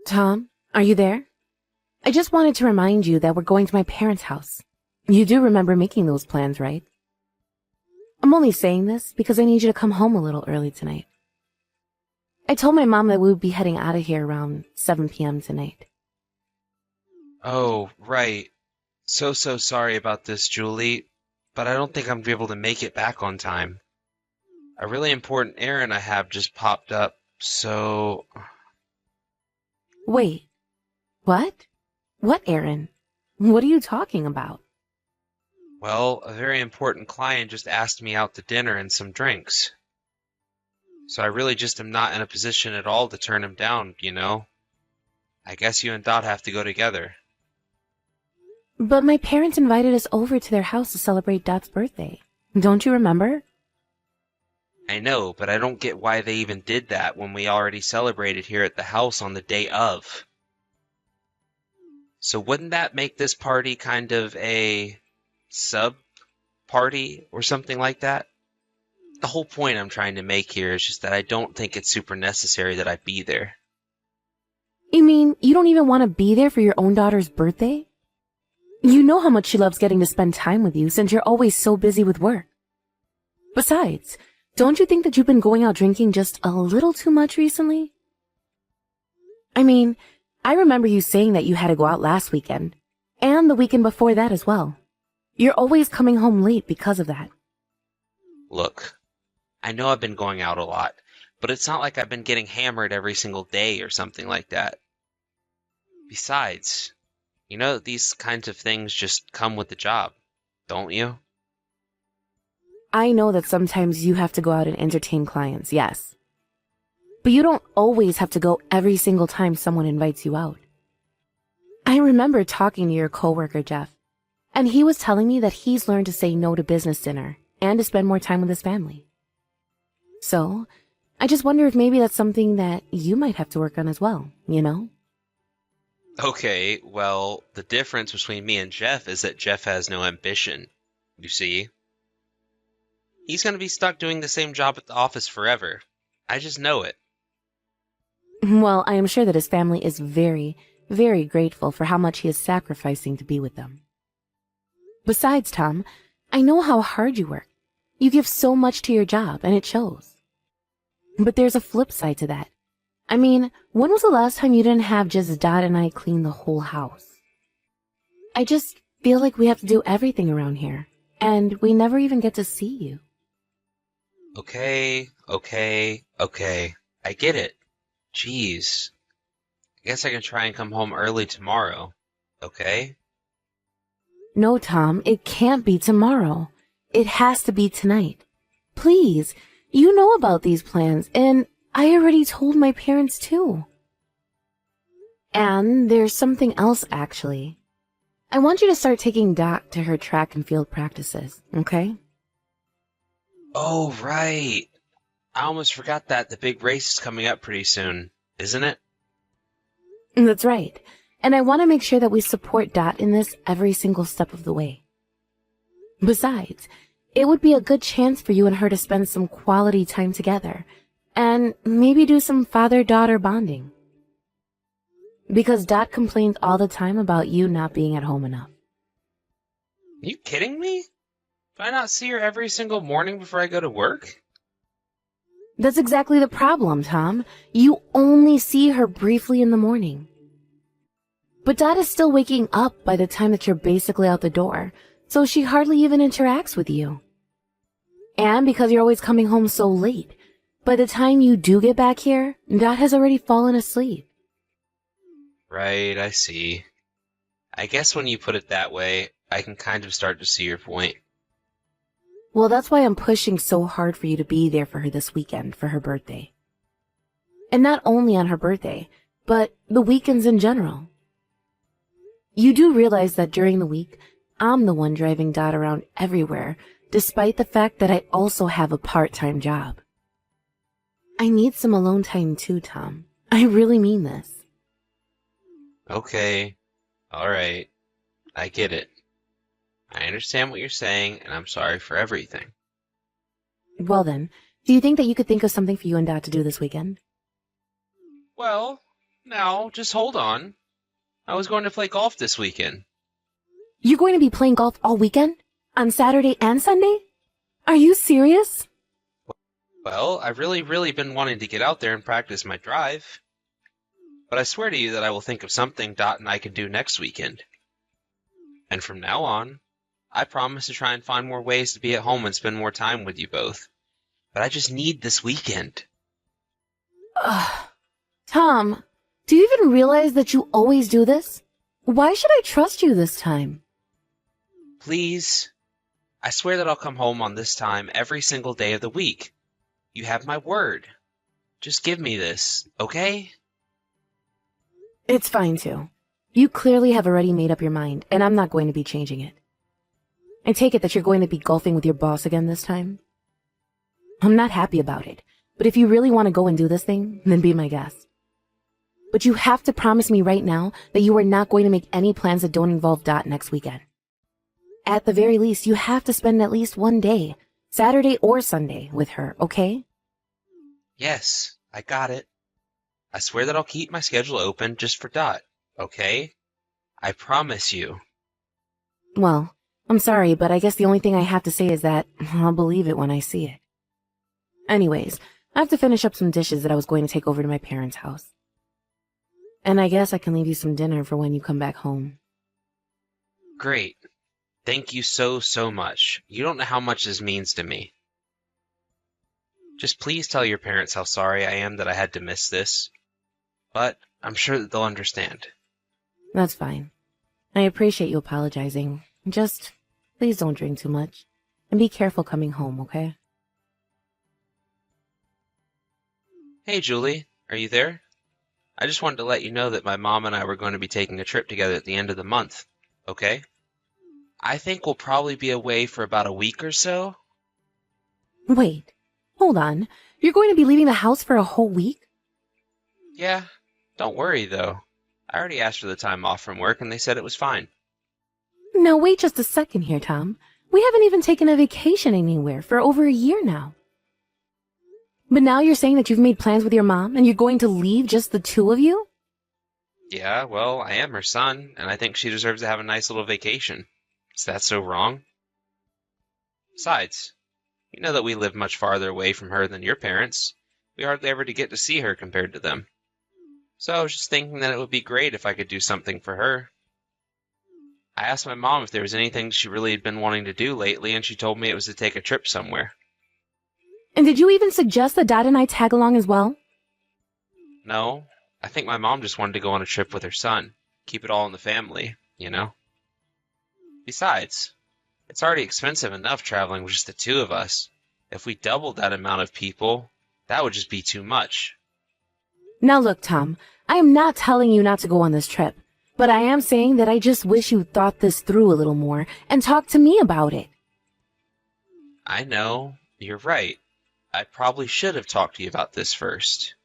Tom, are you there? I just wanted to remind you that we're going to my parents' house. You do remember making those plans, right? I'm only saying this because I need you to come home a little early tonight. I told my mom that we would be heading out of here around 7 p.m. tonight. Oh, right. So sorry about this, Julie, but I don't think I'm gonna be able to make it back on time. A really important errand I have just popped up, so... Wait, what? What errand? What are you talking about? Well, a very important client just asked me out to dinner and some drinks. So I really just am not in a position at all to turn him down, you know? I guess you and Dot have to go together. But my parents invited us over to their house to celebrate Dot's birthday. Don't you remember? I know, but I don't get why they even did that when we already celebrated here at the house on the day of. So wouldn't that make this party kind of a sub-party or something like that? The whole point I'm trying to make here is just that I don't think it's super necessary that I be there. You mean you don't even want to be there for your own daughter's birthday? You know how much she loves getting to spend time with you since you're always so busy with work. Besides, don't you think that you've been going out drinking just a little too much recently? I mean, I remember you saying that you had to go out last weekend, and the weekend before that as well. You're always coming home late because of that. Look, I know I've been going out a lot, but it's not like I've been getting hammered every single day or something like that. Besides, you know these kinds of things just come with the job, don't you? I know that sometimes you have to go out and entertain clients, yes. But you don't always have to go every single time someone invites you out. I remember talking to your coworker, Jeff, and he was telling me that he's learned to say no to business dinner and to spend more time with his family. So, I just wonder if maybe that's something that you might have to work on as well, you know? Okay, well, the difference between me and Jeff is that Jeff has no ambition, you see? He's gonna be stuck doing the same job at the office forever. I just know it. Well, I am sure that his family is very, very grateful for how much he is sacrificing to be with them. Besides, Tom, I know how hard you work. You give so much to your job, and it shows. But there's a flip side to that. I mean, when was the last time you didn't have just Dot and I clean the whole house? I just feel like we have to do everything around here, and we never even get to see you. Okay. I get it. Jeez. I guess I can try and come home early tomorrow. Okay? No, Tom, it can't be tomorrow. It has to be tonight. Please, you know about these plans, and I already told my parents too. And there's something else, actually. I want you to start taking Dot to her track and field practices, okay? Oh, right. I almost forgot that the big race is coming up pretty soon, isn't it? That's right. And I want to make sure that we support Dot in this every single step of the way. Besides, it would be a good chance for you and her to spend some quality time together, and maybe do some father-daughter bonding. Because Dot complains all the time about you not being at home enough. You kidding me? Do I not see her every single morning before I go to work? That's exactly the problem, Tom. You only see her briefly in the morning. But Dot is still waking up by the time that you're basically out the door, so she hardly even interacts with you. And because you're always coming home so late, by the time you do get back here, Dot has already fallen asleep. Right, I see. I guess when you put it that way, I can kind of start to see your point. Well, that's why I'm pushing so hard for you to be there for her this weekend for her birthday. And not only on her birthday, but the weekends in general. You do realize that during the week, I'm the one driving Dot around everywhere, despite the fact that I also have a part-time job. I need some alone time too, Tom. I really mean this. Okay, alright. I get it. I understand what you're saying, and I'm sorry for everything. Well then, do you think that you could think of something for you and Dot to do this weekend? Well, Now, just hold on. I was going to play golf this weekend. You're going to be playing golf all weekend? On Saturday and Sunday? Are you serious? Well, I've really been wanting to get out there and practice my drive. But I swear to you that I will think of something Dot and I can do next weekend. And from now on, I promise to try and find more ways to be at home and spend more time with you both. But I just need this weekend. Ugh. Tom, do you even realize that you always do this? Why should I trust you this time? Please. I swear that I'll come home on this time every single day of the week. You have my word. Just give me this, okay? It's fine, too. You clearly have already made up your mind, and I'm not going to be changing it. I take it that you're going to be golfing with your boss again this time? I'm not happy about it, but if you really want to go and do this thing, then be my guest. But you have to promise me right now that you are not going to make any plans that don't involve Dot next weekend. At the very least, you have to spend at least one day, Saturday or Sunday, with her, okay? Yes, I got it. I swear that I'll keep my schedule open just for Dot, okay? I promise you. Well, I'm sorry, but I guess the only thing I have to say is that I'll believe it when I see it. Anyways, I have to finish up some dishes that I was going to take over to my parents' house. And I guess I can leave you some dinner for when you come back home. Great. Thank you so much. You don't know how much this means to me. Just please tell your parents how sorry I am that I had to miss this. But I'm sure that they'll understand. That's fine. I appreciate you apologizing. Just, please don't drink too much. And be careful coming home, okay? Hey, Julie, are you there? I just wanted to let you know that my mom and I were going to be taking a trip together at the end of the month, okay? I think we'll probably be away for about a week or so. Wait, hold on. You're going to be leaving the house for a whole week? Yeah, don't worry, though. I already asked for the time off from work, and they said it was fine. Now wait just a second here, Tom. We haven't even taken a vacation anywhere for over a year now. But now you're saying that you've made plans with your mom and you're going to leave just the two of you? Yeah, well, I am her son, and I think she deserves to have a nice little vacation. Is that so wrong? Besides, you know that we live much farther away from her than your parents. We hardly ever get to see her compared to them. So I was just thinking that it would be great if I could do something for her. I asked my mom if there was anything she really had been wanting to do lately, and she told me it was to take a trip somewhere. And did you even suggest that Dad and I tag along as well? No, I think my mom just wanted to go on a trip with her son. Keep it all in the family, you know? Besides, it's already expensive enough traveling with just the two of us. If we doubled that amount of people, that would just be too much. Now look, Tom, I am not telling you not to go on this trip, but I am saying that I just wish you thought this through a little more and talked to me about it. I know, you're right. I probably should have talked to you about this first.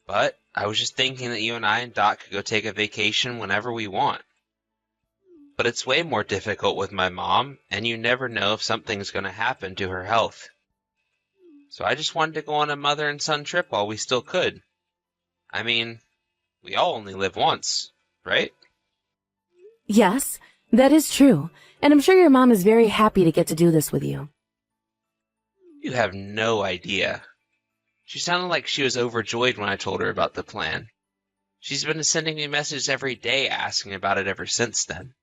But I was just thinking that you and I and Doc could go take a vacation whenever we want. But it's way more difficult with my mom, and you never know if something's going to happen to her health. So I just wanted to go on a mother and son trip while we still could. I mean, we all only live once, right? Yes, that is true, and I'm sure your mom is very happy to get to do this with you. You have no idea. She sounded like she was overjoyed when I told her about the plan. She's been sending me messages every day asking about it ever since then.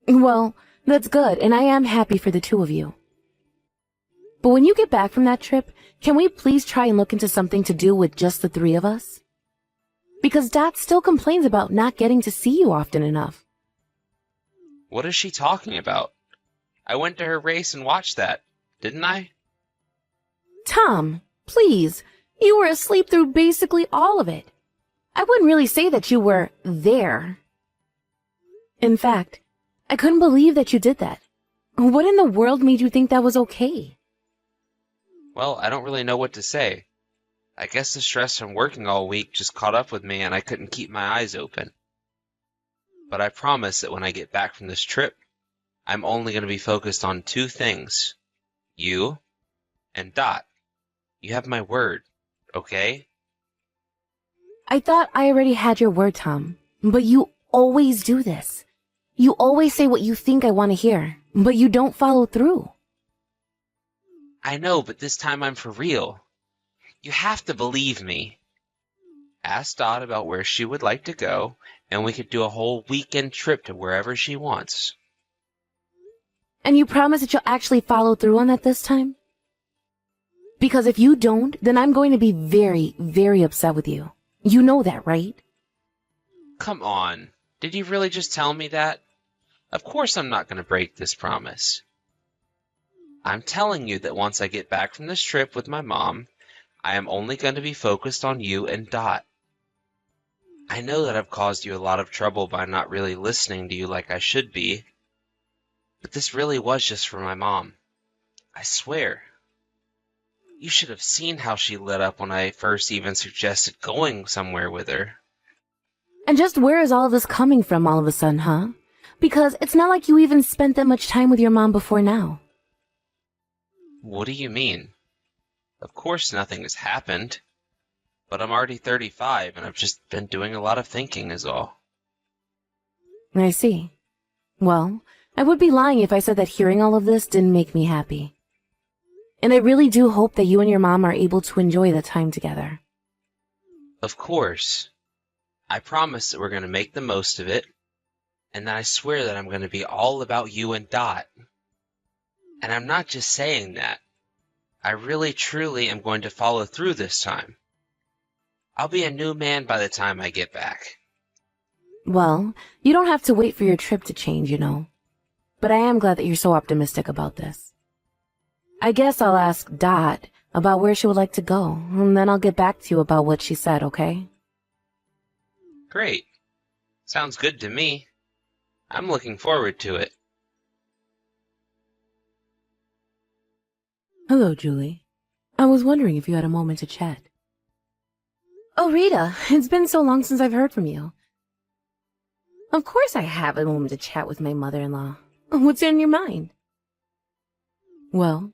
Well, that's good, and I am happy for the two of you. But when you get back from that trip, can we please try and look into something to do with just the three of us? Because Dot still complains about not getting to see you often enough. What is she talking about? I went to her race and watched that, didn't I? Tom, please, you were asleep through basically all of it. I wouldn't really say that you were there. In fact, I couldn't believe that you did that. What in the world made you think that was okay? Well, I don't really know what to say. I guess the stress from working all week just caught up with me and I couldn't keep my eyes open. But I promise that when I get back from this trip, I'm only going to be focused on two things. You and Dot. You have my word, okay? I thought I already had your word, Tom. But you always do this. You always say what you think I want to hear, but you don't follow through. I know, but this time I'm for real. You have to believe me. Ask Dot about where she would like to go, and we could do a whole weekend trip to wherever she wants. And you promise that you'll actually follow through on that this time? Because if you don't, then I'm going to be very, very upset with you. You know that, right? Come on. Did you really just tell me that? Of course I'm not going to break this promise. I'm telling you that once I get back from this trip with my mom, I am only going to be focused on you and Dot. I know that I've caused you a lot of trouble by not really listening to you like I should be, but this really was just for my mom. I swear. You should have seen how she lit up when I first even suggested going somewhere with her. And just where is all of this coming from all of a sudden, huh? Because it's not like you even spent that much time with your mom before now. What do you mean? Of course nothing has happened. But I'm already 35 and I've just been doing a lot of thinking is all. I see. Well, I would be lying if I said that hearing all of this didn't make me happy. And I really do hope that you and your mom are able to enjoy the time together. Of course. I promise that we're going to make the most of it. And I swear that I'm going to be all about you and Dot. And I'm not just saying that. I really truly am going to follow through this time. I'll be a new man by the time I get back. Well, you don't have to wait for your trip to change, you know. But I am glad that you're so optimistic about this. I guess I'll ask Dot about where she would like to go, and then I'll get back to you about what she said, okay? Great. Sounds good to me. I'm looking forward to it. Hello, Julie. I was wondering if you had a moment to chat. Oh, Rita, it's been so long since I've heard from you. Of course I have a moment to chat with my mother-in-law. What's on your mind? Well,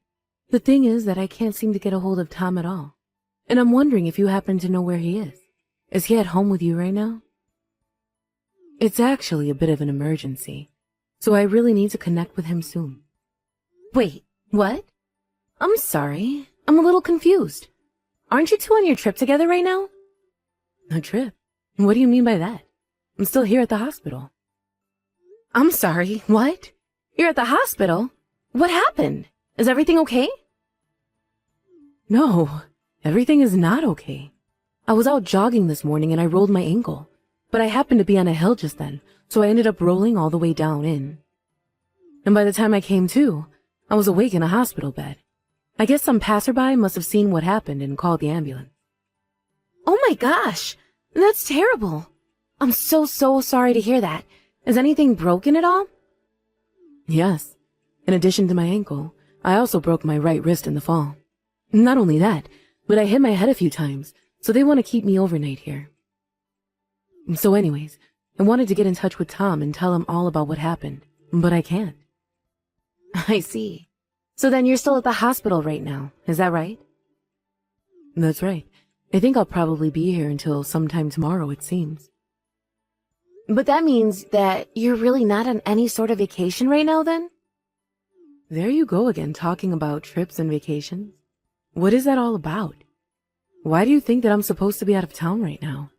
the thing is that I can't seem to get a hold of Tom at all. And I'm wondering if you happen to know where he is. Is he at home with you right now? It's actually a bit of an emergency, so I really need to connect with him soon. Wait, what? I'm sorry. I'm a little confused. Aren't you two on your trip together right now? A trip? What do you mean by that? I'm still here at the hospital. I'm sorry, what? You're at the hospital? What happened? Is everything okay? No, everything is not okay. I was out jogging this morning and I rolled my ankle, but I happened to be on a hill just then, so I ended up rolling all the way down in. And by the time I came to, I was awake in a hospital bed. I guess some passerby must have seen what happened and called the ambulance. Oh my gosh, that's terrible. I'm so sorry to hear that. Is anything broken at all? Yes. In addition to my ankle, I also broke my right wrist in the fall. Not only that, but I hit my head a few times, so they want to keep me overnight here. So anyways, I wanted to get in touch with Tom and tell him all about what happened, but I can't. I see. So then you're still at the hospital right now, is that right? That's right. I think I'll probably be here until sometime tomorrow, it seems. But that means that you're really not on any sort of vacation right now, then? There you go again, talking about trips and vacations. What is that all about? Why do you think that I'm supposed to be out of town right now?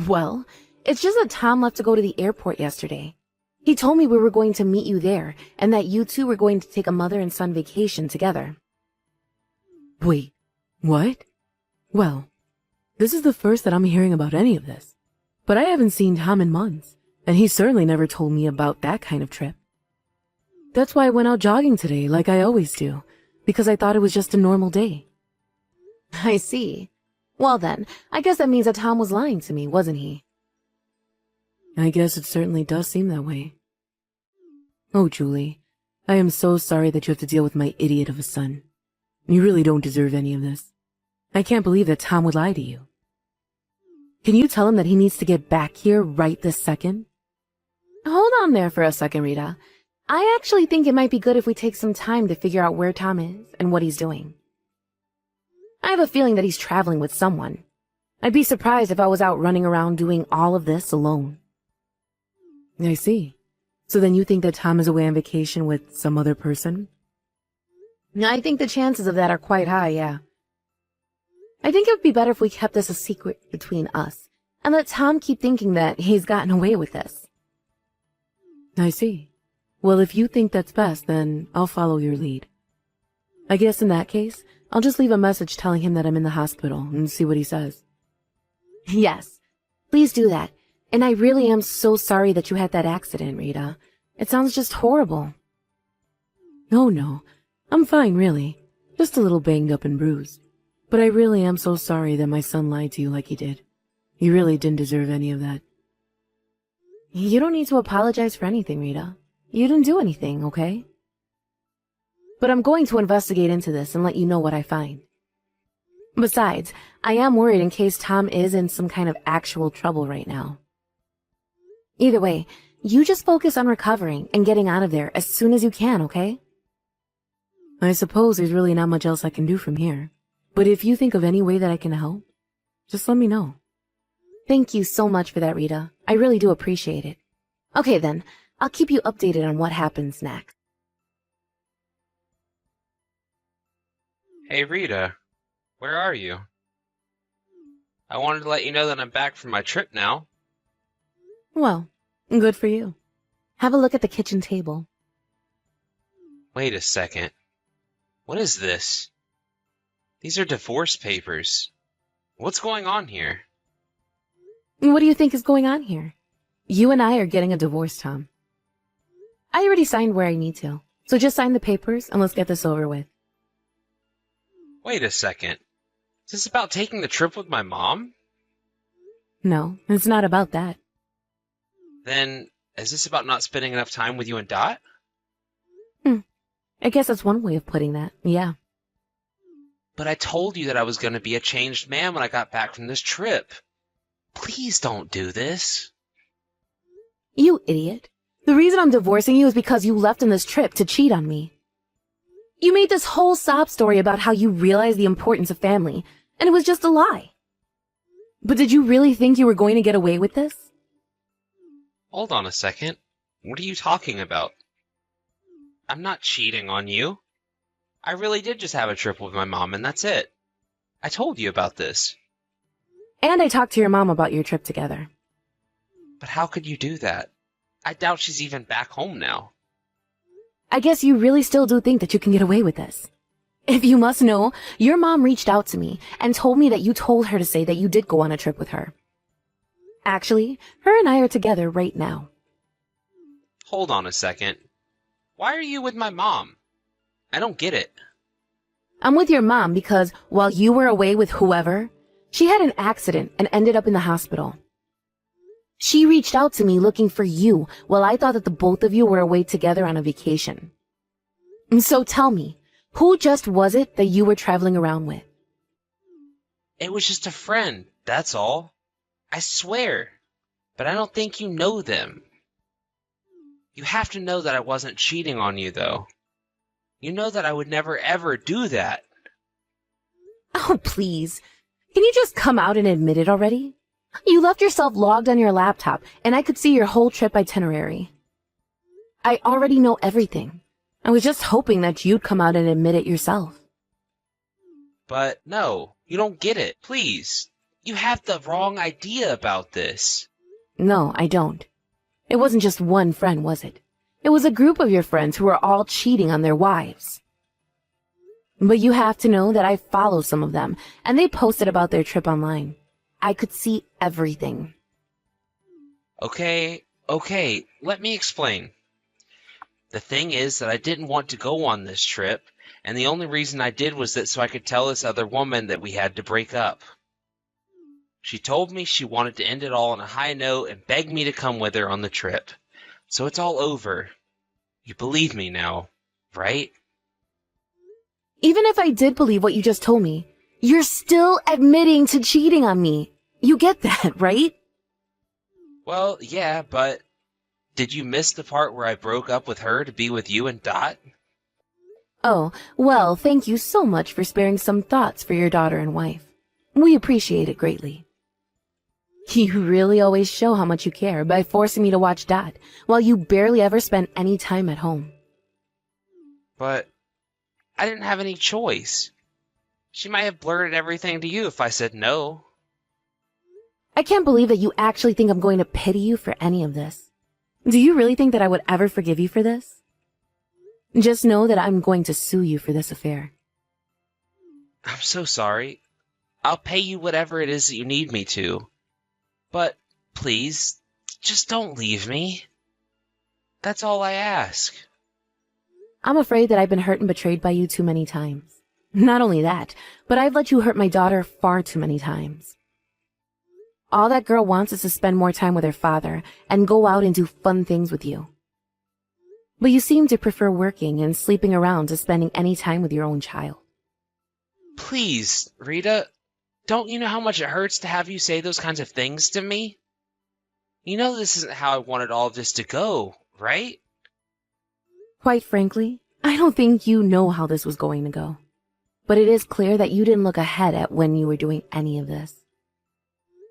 Well, it's just that Tom left to go to the airport yesterday. He told me we were going to meet you there, and that you two were going to take a mother and son vacation together. Wait, what? Well, this is the first that I'm hearing about any of this. But I haven't seen Tom in months, and he certainly never told me about that kind of trip. That's why I went out jogging today, like I always do, because I thought it was just a normal day. I see. Well then, I guess that means that Tom was lying to me, wasn't he? I guess it certainly does seem that way. Oh, Julie, I am so sorry that you have to deal with my idiot of a son. You really don't deserve any of this. I can't believe that Tom would lie to you. Can you tell him that he needs to get back here right this second? Hold on there for a second, Rita. I actually think it might be good if we take some time to figure out where Tom is and what he's doing. I have a feeling that he's traveling with someone. I'd be surprised if I was out running around doing all of this alone. I see. So then you think that Tom is away on vacation with some other person? I think the chances of that are quite high, yeah. I think it would be better if we kept this a secret between us and let Tom keep thinking that he's gotten away with this. I see. Well, if you think that's best, then I'll follow your lead. I guess in that case, I'll just leave a message telling him that I'm in the hospital and see what he says. Yes, please do that. And I really am so sorry that you had that accident, Rita. It sounds just horrible. Oh, no. I'm fine, really. Just a little banged up and bruised. But I really am so sorry that my son lied to you like he did. He really didn't deserve any of that. You don't need to apologize for anything, Rita. You didn't do anything, okay? But I'm going to investigate into this and let you know what I find. Besides, I am worried in case Tom is in some kind of actual trouble right now. Either way, you just focus on recovering and getting out of there as soon as you can, okay? I suppose there's really not much else I can do from here. But if you think of any way that I can help, just let me know. Thank you so much for that, Rita. I really do appreciate it. Okay then, I'll keep you updated on what happens next. Hey Rita, where are you? I wanted to let you know that I'm back from my trip now. Well, good for you. Have a look at the kitchen table. Wait a second. What is this? These are divorce papers. What's going on here? What do you think is going on here? You and I are getting a divorce, Tom. I already signed where I need to, so just sign the papers and let's get this over with. Wait a second. Is this about taking the trip with my mom? No, it's not about that. Then, is this about not spending enough time with you and Dot? I guess that's one way of putting that, yeah. But I told you that I was going to be a changed man when I got back from this trip. Please don't do this. You idiot. The reason I'm divorcing you is because you left on this trip to cheat on me. You made this whole sob story about how you realized the importance of family, and it was just a lie. But did you really think you were going to get away with this? Hold on a second. What are you talking about? I'm not cheating on you. I really did just have a trip with my mom, and that's it. I told you about this. And I talked to your mom about your trip together. But how could you do that? I doubt she's even back home now. I guess you really still do think that you can get away with this. If you must know, your mom reached out to me and told me that you told her to say that you did go on a trip with her. Actually, her and I are together right now. Hold on a second. Why are you with my mom? I don't get it. I'm with your mom because while you were away with whoever, she had an accident and ended up in the hospital. She reached out to me looking for you while I thought that the both of you were away together on a vacation. And so tell me, who just was it that you were traveling around with? It was just a friend, that's all. I swear. But I don't think you know them. You have to know that I wasn't cheating on you, though. You know that I would never ever do that. Oh, please. Can you just come out and admit it already? You left yourself logged on your laptop, and I could see your whole trip itinerary. I already know everything. I was just hoping that you'd come out and admit it yourself. But no, you don't get it. Please. You have the wrong idea about this. No, I don't. It wasn't just one friend, was it? It was a group of your friends who were all cheating on their wives. But you have to know that I follow some of them, and they posted about their trip online. I could see everything. Okay, let me explain. The thing is that I didn't want to go on this trip, and the only reason I did was that so I could tell this other woman that we had to break up. She told me she wanted to end it all on a high note and begged me to come with her on the trip. So it's all over. You believe me now, right? Even if I did believe what you just told me, you're still admitting to cheating on me. You get that, right? Well, yeah, but did you miss the part where I broke up with her to be with you and Dot? Oh, well, thank you so much for sparing some thoughts for your daughter and wife. We appreciate it greatly. You really always show how much you care by forcing me to watch Dot, while you barely ever spend any time at home. But I didn't have any choice. She might have blurted everything to you if I said no. I can't believe that you actually think I'm going to pity you for any of this. Do you really think that I would ever forgive you for this? Just know that I'm going to sue you for this affair. I'm so sorry. I'll pay you whatever it is that you need me to. But please, just don't leave me. That's all I ask. I'm afraid that I've been hurt and betrayed by you too many times. Not only that, but I've let you hurt my daughter far too many times. All that girl wants is to spend more time with her father and go out and do fun things with you. But you seem to prefer working and sleeping around to spending any time with your own child. Please, Rita, don't you know how much it hurts to have you say those kinds of things to me? You know this isn't how I wanted all of this to go, right? Quite frankly, I don't think you know how this was going to go. But it is clear that you didn't look ahead at when you were doing any of this.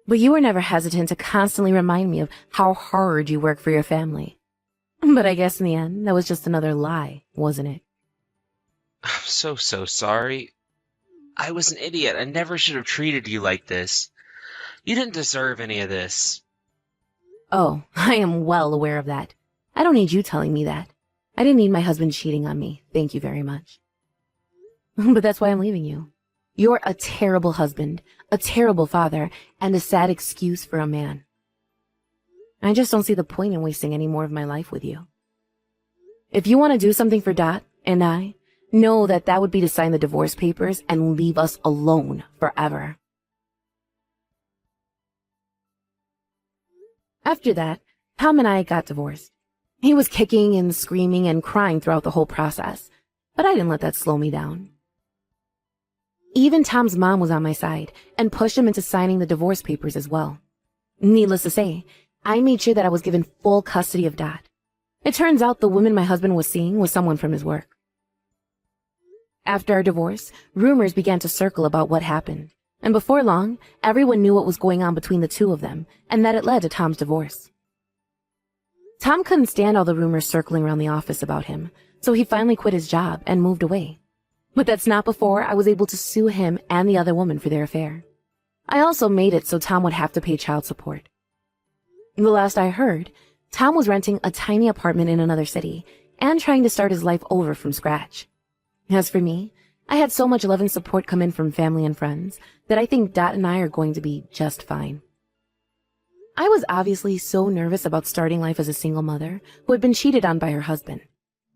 But you were never hesitant to constantly remind me of how hard you work for your family. But I guess in the end, that was just another lie, wasn't it? I'm so sorry. I was an idiot. I never should have treated you like this. You didn't deserve any of this. Oh, I am well aware of that. I don't need you telling me that. I didn't need my husband cheating on me. Thank you very much. But that's why I'm leaving you. You're a terrible husband, a terrible father, and a sad excuse for a man. I just don't see the point in wasting any more of my life with you. If you want to do something for Dot and I, know that that would be to sign the divorce papers and leave us alone forever. After that, Tom and I got divorced. He was kicking and screaming and crying throughout the whole process, but I didn't let that slow me down. Even Tom's mom was on my side and pushed him into signing the divorce papers as well. Needless to say, I made sure that I was given full custody of Dot. It turns out the woman my husband was seeing was someone from his work. After our divorce, rumors began to circle about what happened, and before long, everyone knew what was going on between the two of them and that it led to Tom's divorce. Tom couldn't stand all the rumors circling around the office about him, so he finally quit his job and moved away. But that's not before I was able to sue him and the other woman for their affair. I also made it so Tom would have to pay child support. The last I heard, Tom was renting a tiny apartment in another city and trying to start his life over from scratch. As for me, I had so much love and support come in from family and friends that I think Dot and I are going to be just fine. I was obviously so nervous about starting life as a single mother who had been cheated on by her husband.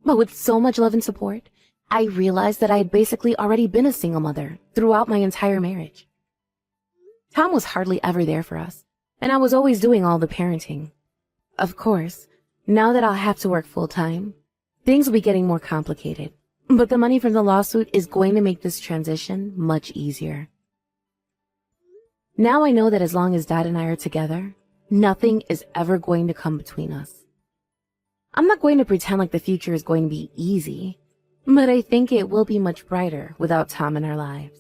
But with so much love and support, I realized that I had basically already been a single mother throughout my entire marriage. Tom was hardly ever there for us, and I was always doing all the parenting. Of course, now that I'll have to work full-time, things will be getting more complicated, but the money from the lawsuit is going to make this transition much easier. Now I know that as long as Dad and I are together, nothing is ever going to come between us. I'm not going to pretend like the future is going to be easy, but I think it will be much brighter without Tom in our lives.